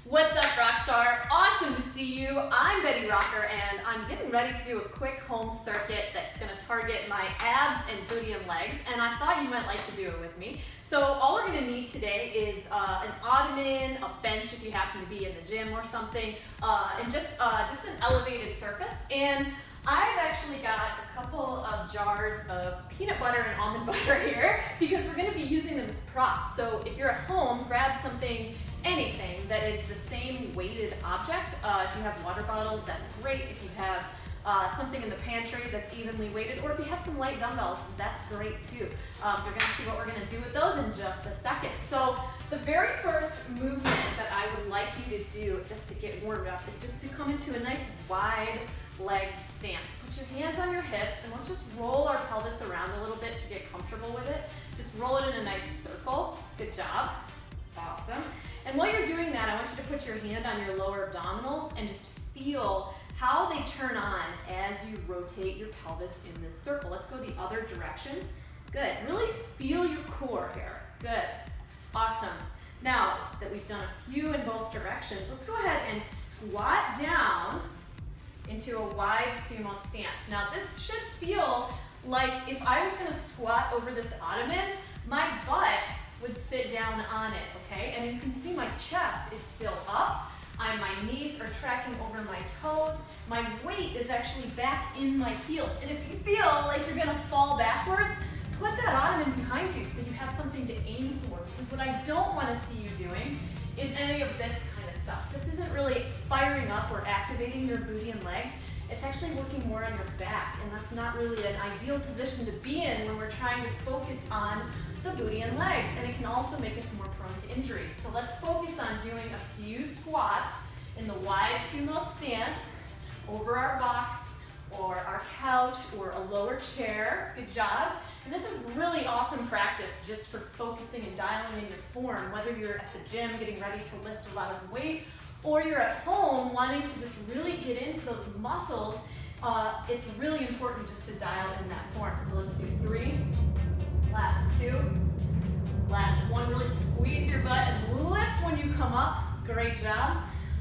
What's up, Rockstar? Awesome to see you. I'm Betty Rocker, and I'm getting ready to do a quick home circuit that's going to target my abs and booty and legs, and I thought you might like to do it with me. So all we're going to need today is an ottoman, a bench if you happen to be in the gym or something, and just an elevated surface. And I've actually got a couple of jars of peanut butter and almond butter here because we're going to be using them as props. So if you're at home, grab something, anything that is the same weighted object. If you have water bottles, that's great. If you have something in the pantry that's evenly weighted, or if you have some light dumbbells, that's great too. You're gonna see what we're gonna do with those in just a second. So the very first movement that I would like you to do just to get warmed up is just to come into a nice wide leg stance. Put your hands on your hips and let's just roll our pelvis around a little bit to get comfortable with it. Just roll it in a nice circle. Good job. Awesome. And while you're doing that, I want you to put your hand on your lower abdominals and just feel how they turn on as you rotate your pelvis in this circle. Let's go the other direction. Good. Really feel your core here. Good. Awesome. Now that we've done a few in both directions, let's go ahead and squat down into a wide sumo stance. Now this should feel like if I was going to squat over this ottoman, my butt would sit down on it, okay? And you can see my chest is still up. My knees are tracking over my toes. My weight is actually back in my heels. And if you feel like you're gonna fall backwards, put that ottoman behind you so you have something to aim for. Because what I don't wanna see you doing is any of this kind of stuff. This isn't really firing up or activating your booty and legs. It's actually working more on your back, and that's not really an ideal position to be in when we're trying to focus on the booty and legs, and it can also make us more prone to injury. So let's focus on doing a few squats in the wide sumo stance over our box or our couch or a lower chair. Good job. And this is really awesome practice just for focusing and dialing in your form, whether you're at the gym getting ready to lift a lot of weight or you're at home wanting to just really get into those muscles. It's really important just to dial in that form. So let's do 3. Last 2, last 1, really squeeze your butt and lift when you come up. Great job.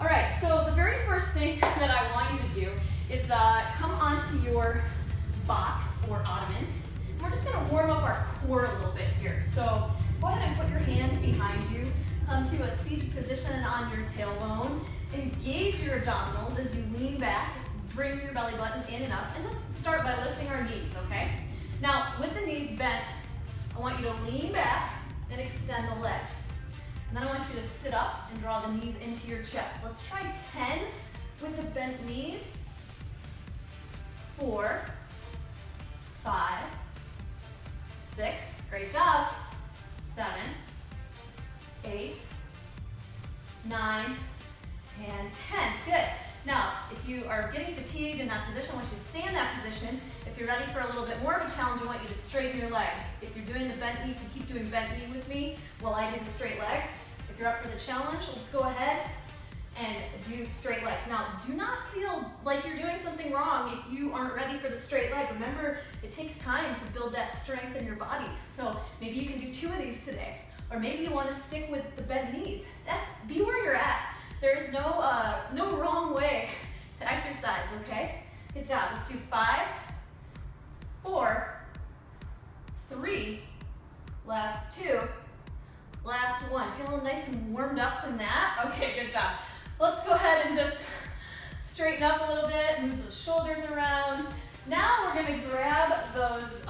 All right, so the very first thing that I want you to do is come onto your box or ottoman. And we're just gonna warm up our core a little bit here. So go ahead and put your hands behind you. Come to a seated position on your tailbone. Engage your abdominals as you lean back. Bring your belly button in and up. And let's start by lifting our knees, okay? Now, with the knees bent, I want you to lean back and extend the legs. And then I want you to sit up and draw the knees into your chest. Let's try 10 with the bent knees. 4, 5, 6, great job. 7, 8, 9, and 10. Good. Now, if you are getting fatigued in that position, I want you to stay in that position. If you're ready for a little bit more of a challenge, I want you to straighten your legs. If you're doing the bent knee, you can keep doing bent knee with me while I do the straight legs. If you're up for the challenge, let's go ahead and do straight legs. Now, do not feel like you're doing something wrong if you aren't ready for the straight leg. Remember, it takes time to build that strength in your body. So maybe you can do 2 of these today, or maybe you want to stick with the bent knees. Be where you're at. There's no wrong way to exercise, okay? Good job. Let's do 5, 4, 3, last 2, last 1. Feeling nice and warmed up from that? Okay, good job. Let's go ahead and just straighten up a little bit, move those shoulders around. Now we're gonna grab those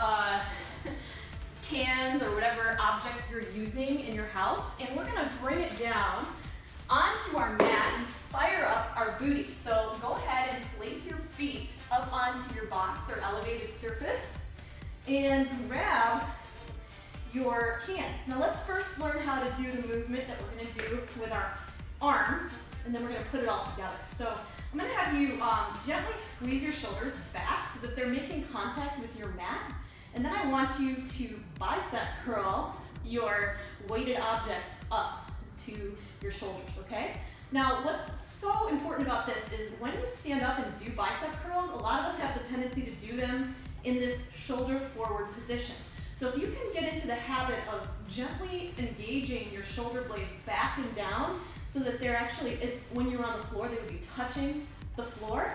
cans or whatever object you're using in your house, and we're gonna bring it down onto our mat and fire up our booty. So go ahead and place your feet up onto your box or elevated surface and grab your cans. Now let's first learn how to do the movement that we're gonna do with our arms, and then we're gonna put it all together. So I'm gonna have you gently squeeze your shoulders back so that they're making contact with your mat. And then I want you to bicep curl your weighted objects up to your shoulders, okay? Now, what's so important about this is when you stand up and do bicep curls, a lot of us have the tendency to do them in this shoulder forward position. So if you can get into the habit of gently engaging your shoulder blades back and down so that they're actually, when you're on the floor, they would be touching the floor.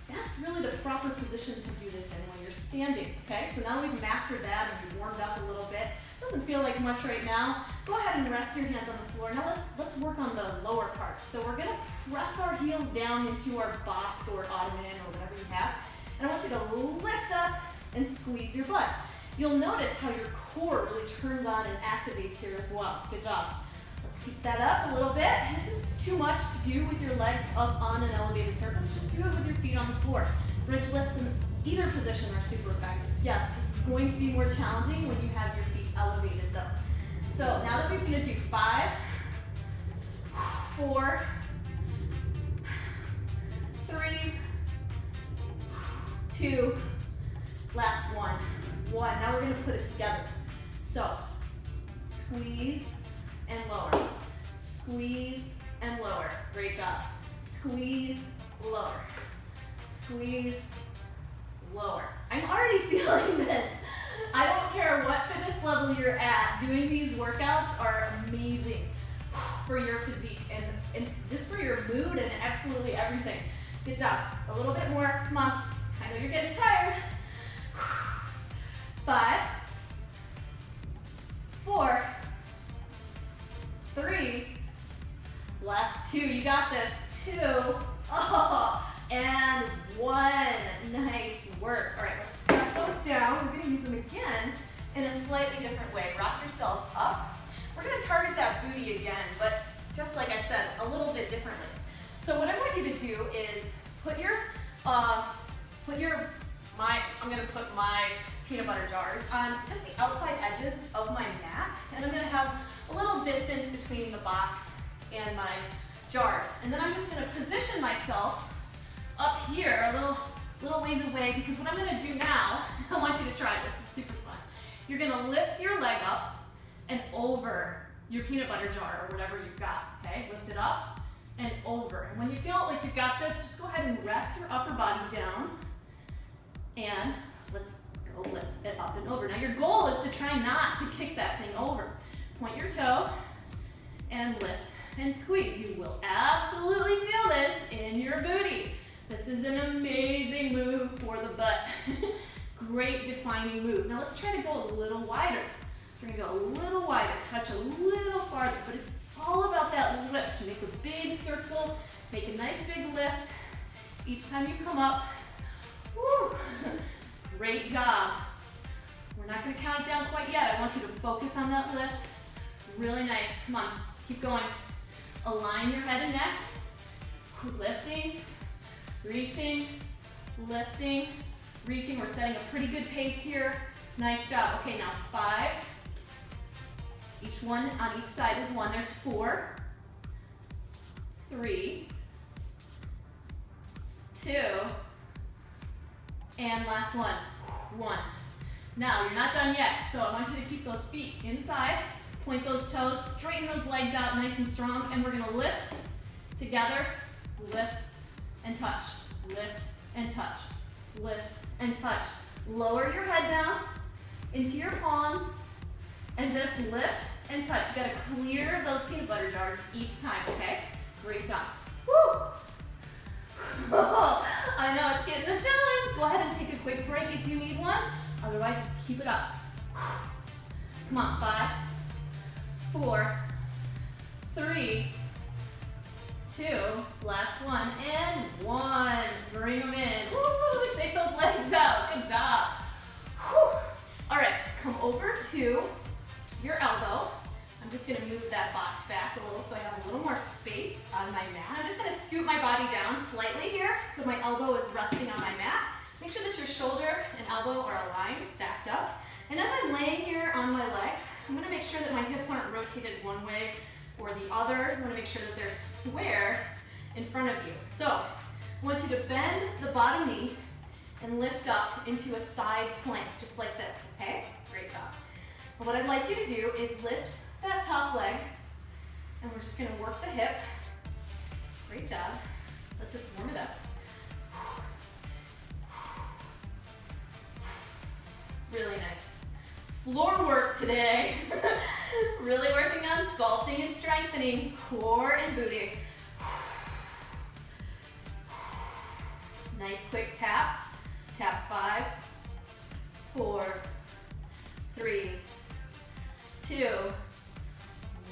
That's really the proper position to do this in when you're standing, okay? So now that we've mastered that and we've warmed up a little bit, doesn't feel like much right now. Go ahead and rest your hands on the floor. Now let's work on the lower part. So we're gonna press our heels down into our box or ottoman or whatever you have. And I want you to lift up and squeeze your butt. You'll notice how your core really turns on and activates here as well. Good job. Let's keep that up a little bit. And if this is too much to do with your legs up on an elevated surface, just do it with your feet on the floor. Bridge lifts in either position are super effective. Yes, this is going to be more challenging when you have your feet elevated though. So now that we're going to do 5, 4, 3, 2, last one. Now we're going to put it together. So squeeze and lower. Squeeze and lower. Great job. Squeeze, lower. Squeeze, lower. I'm already feeling this. I don't care what fitness level you're at, doing these workouts are amazing for your physique and just for your mood and absolutely everything. Good job. A little bit more. Come on. I know you're getting tired. 5, 4, 3, last 2. You got this. 2, and 1. Nice work. All right, let's step those down. We're going to use them again in a slightly different way. Rock yourself up. We're going to target that booty again, but just like I said, a little bit differently. So what I want you to do is I'm going to put my peanut butter jars on just the outside edges of my mat, and I'm going to have a little distance between the box and my jars. And then I'm just going to position myself up here a little ways away, because what I'm going to do now, I want you to try this, it's super fun. You're going to lift your leg up and over your peanut butter jar or whatever you've got, okay? Lift it up and over. And when you feel like you've got this, just go ahead and rest your upper body down and let's go lift it up and over. Now your goal is to try not to kick that thing over. Point your toe and lift and squeeze. You will absolutely feel this in your booty. This is an amazing move for the butt. Great defining move. Now let's try to go a little wider. So we're gonna go a little wider, touch a little farther, but it's all about that lift. Make a big circle, make a nice big lift. Each time you come up, woo, great job. We're not gonna count it down quite yet. I want you to focus on that lift. Really nice, come on, keep going. Align your head and neck, lifting, reaching, lifting, reaching. We're setting a pretty good pace here. Nice job. Okay, now 5. Each one on each side is 1. There's 4, 3, 2, and last one, 1. Now, you're not done yet, so I want you to keep those feet inside, point those toes, straighten those legs out nice and strong, and we're gonna lift together, lift and touch, lift and touch, lift and touch. Lower your head down into your palms and just lift and touch. You gotta clear those peanut butter jars each time, okay? Great job. Woo! I know it's getting a challenge. Go ahead and take a quick break if you need one. Otherwise, just keep it up. Come on, 5, 4, 3, 2, last one, and 1. Bring them in. Woo! Shake those legs out. Good job. Whew. All right, come over to your elbow. I'm just gonna move that box back a little so I have a little more space on my mat. I'm just gonna scoot my body down slightly here so my elbow is resting on my mat. Make sure that your shoulder and elbow are aligned, stacked up. And as I'm laying here on my legs, I'm gonna make sure that my hips aren't rotated one way or the other. I wanna make sure that they're square in front of you. So I want you to bend the bottom knee and lift up into a side plank, just like this, okay? Great job. And what I'd like you to do is lift that top leg, and we're just gonna work the hip. Great job. Let's just warm it up. Really nice. Floor work today. Really working on sculpting and strengthening core and booty. Nice quick taps. Tap 5, 4, 3, 2,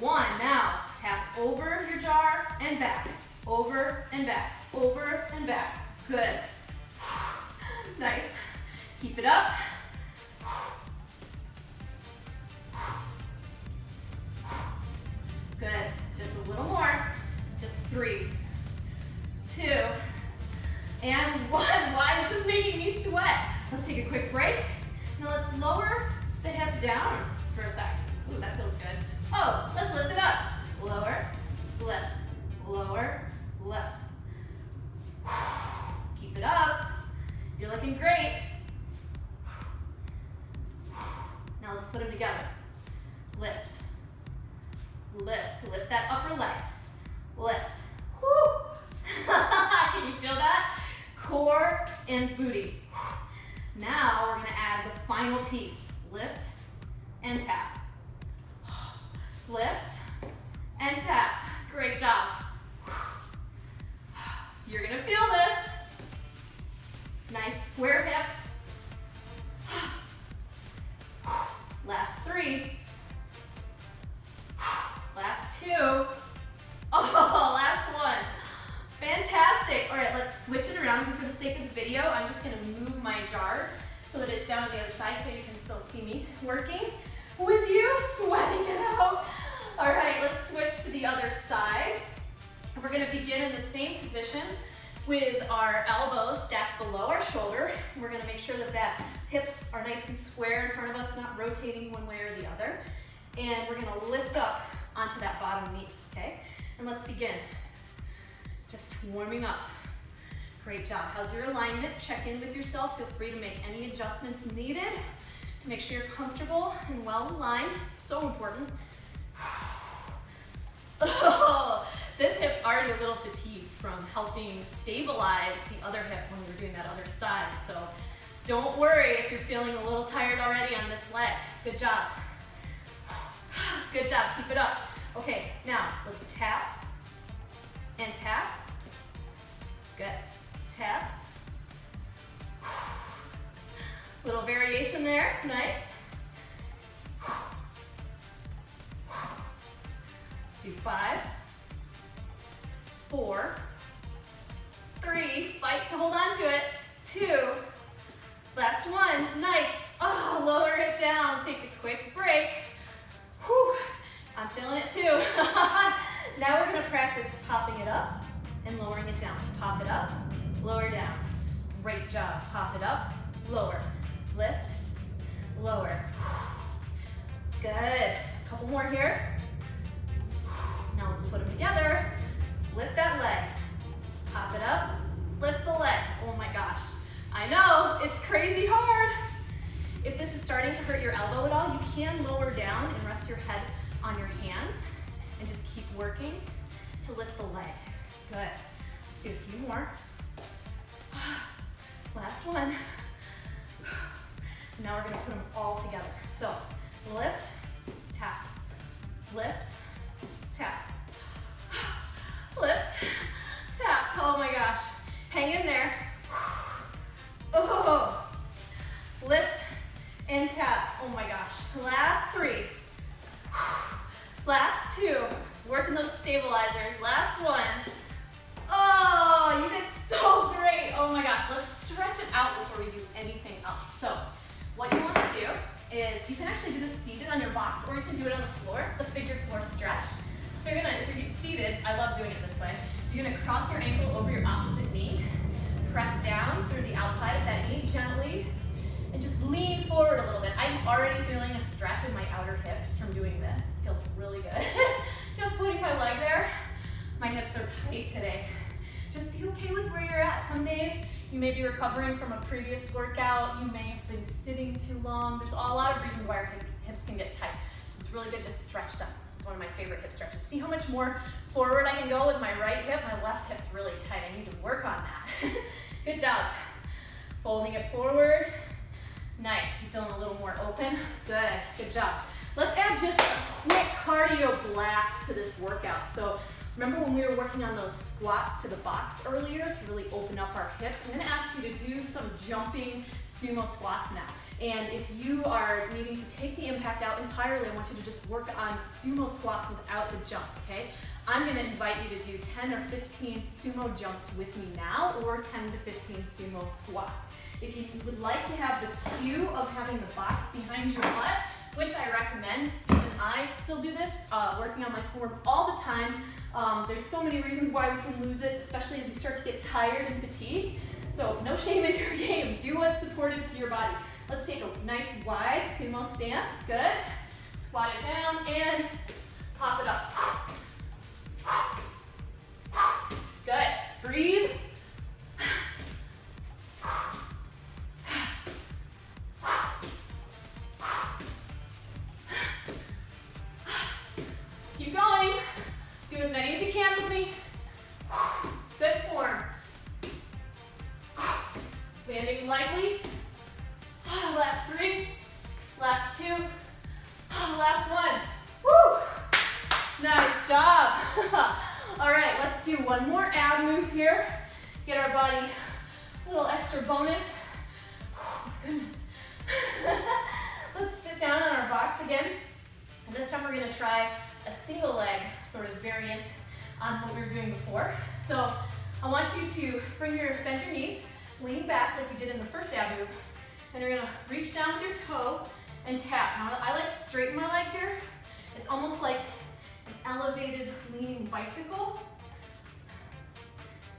1. Now tap over your jar and back. Over and back. Over and back. Good. Nice. Keep it up. Good. Just a little more. Just 3, 2, and 1. Why is this making me sweat? Let's take a quick break. Now let's lower the hip down for a sec. Ooh, that feels good. Oh, let's lift it up. Lower, lift, lower, lift. Keep it up. You're looking great. Now let's put them together. Lift, lift, lift that upper leg. Lift. Woo. Can you feel that? Core and booty. Now we're gonna add the final piece. Lift and tap. Lift and tap. Great job. You're gonna feel this. Nice square hips. Last 3. Last 2. Oh, last 1. Fantastic. All right, let's switch it around. For the sake of the video, I'm just gonna move my jar so that it's down on the other side so you can still see me working with you, sweating it out. All right, let's switch to the other side. We're gonna begin in the same position with our elbows stacked below our shoulder. We're gonna make sure that hips are nice and square in front of us, not rotating one way or the other. And we're gonna lift up onto that bottom knee, okay? And let's begin. Just warming up. Great job. How's your alignment? Check in with yourself. Feel free to make any adjustments needed to make sure you're comfortable and well aligned. So important. Oh, this hip's already a little fatigued from helping stabilize the other hip when we were doing that other side. So don't worry if you're feeling a little tired already on this leg. Good job. Good job. Keep it up. Okay, now let's tap and tap. Good. Tap. Little variation there. Nice. Let's do 5, 4, 3. Fight to hold on to it. 2. Last 1. Nice. Oh, lower it down. Take a quick break. Whew. I'm feeling it too. Now we're going to practice popping it up and lowering it down. Pop it up, lower down. Great job. Pop it up, lower. Lift, lower. Good. A couple more here. Now let's put them together. Lift that leg. Pop it up, lift the leg. Oh my gosh. I know, it's crazy hard. If this is starting to hurt your elbow at all, you can lower down and rest your head on your hands and just keep working to lift the leg. Good. Let's do a few more. Last one. Now we're gonna put them all together. So lift, tap, lift, tap, lift, tap. Oh my gosh. Hang in there. Oh, lift and tap. Oh my gosh. Last 3. Last 2. Working those stabilizers. Last 1. Oh, you did so great. Oh my gosh. Let's stretch it out before we do anything else. So what you want to do is you can actually do this seated on your box or you can do it on the floor, the figure 4 stretch. So you're gonna, if you're seated, I love doing it this way. You're gonna cross your ankle over your opposite knee, press down through the outside of that knee gently, and just lean forward a little bit. I'm already feeling a stretch in my outer hip just from doing this. It feels really good. Just putting my leg there. My hips are tight today. Just be okay with where you're at. Some days you may be recovering from a previous workout. You may have been sitting too long. There's a lot of reasons why our hips can get tight. So it's really good to stretch them. This is one of my favorite hip stretches. See how much more forward I can go with my right hip? My left hip's really tight. I need to work on that. Good job. Folding it forward. Nice. You feeling a little more open? Good. Good job. Let's add just a quick cardio blast to this workout. So remember when we were working on those squats to the box earlier to really open up our hips? I'm gonna ask you to do some jumping sumo squats now. And if you are needing to take the impact out entirely, I want you to just work on sumo squats without the jump, okay? I'm gonna invite you to do 10 or 15 sumo jumps with me now, or 10 to 15 sumo squats. If you would like to have the cue of having the box behind your butt, which I recommend, even I still do this, working on my form all the time. There's so many reasons why we can lose it, especially as we start to get tired and fatigued. So no shame in your game. Do what's supportive to your body. Let's take a nice wide sumo stance. Good. Squat it down and pop it up. Good. Breathe. Keep going. Do as many as you can with me. Good form. Landing lightly. Last 3. Last 2. Last 1. Woo! Nice job. All right, let's do one more ab move here. Get our body a little extra bonus. Oh, goodness. Let's sit down on our box again. And this time we're gonna try a single leg sort of variant on what we were doing before. So I want you to bend your knees, lean back like you did in the first ab move, and you're gonna reach down with your toe and tap. Now I like to straighten my leg here. It's almost like an elevated leaning bicycle.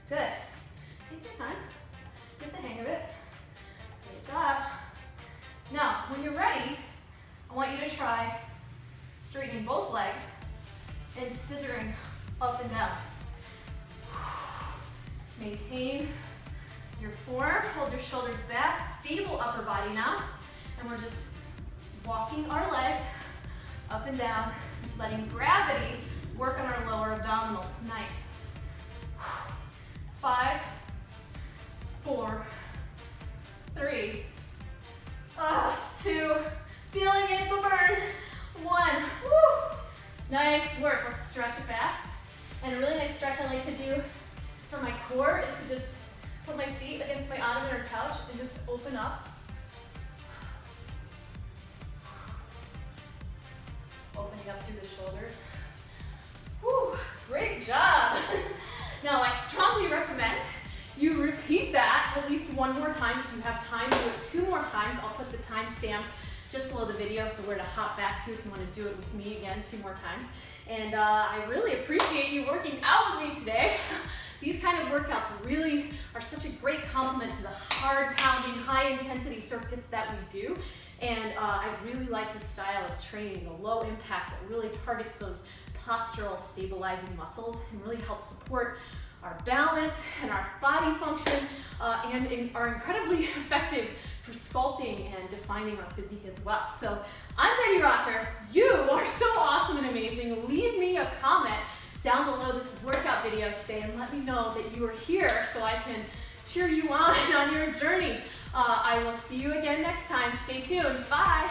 Good. Take your time. Get the hang of it. Good job. Now, when you're ready, I want you to try straightening both legs and scissoring up and down. Maintain your form, hold your shoulders back, stable upper body now, and we're just walking our legs up and down, letting gravity work on our lower abdominals. Nice. 5, 4, 3, 2, feeling it, the burn, 1. Woo! Nice work. Let's stretch it back. And a really nice stretch I like to do for my core is to just put my feet against my ottoman or couch and just open up. Opening up through the shoulders. Whew, great job. Now I strongly recommend you repeat that at least one more time. If you have time, do it 2 more times. I'll put the timestamp just below the video for where to hop back to if you want to do it with me again 2 more times. And I really appreciate you working out with me today. These kind of workouts really are such a great complement to the hard pounding, high intensity circuits that we do. And I really like the style of training, the low impact that really targets those postural stabilizing muscles and really helps support our balance and our body function and are incredibly effective for sculpting and defining our physique as well. So I'm Betty Rocker. You are so awesome and amazing. Leave me a comment down below this workout video today and let me know that you are here so I can cheer you on your journey. I will see you again next time. Stay tuned. Bye.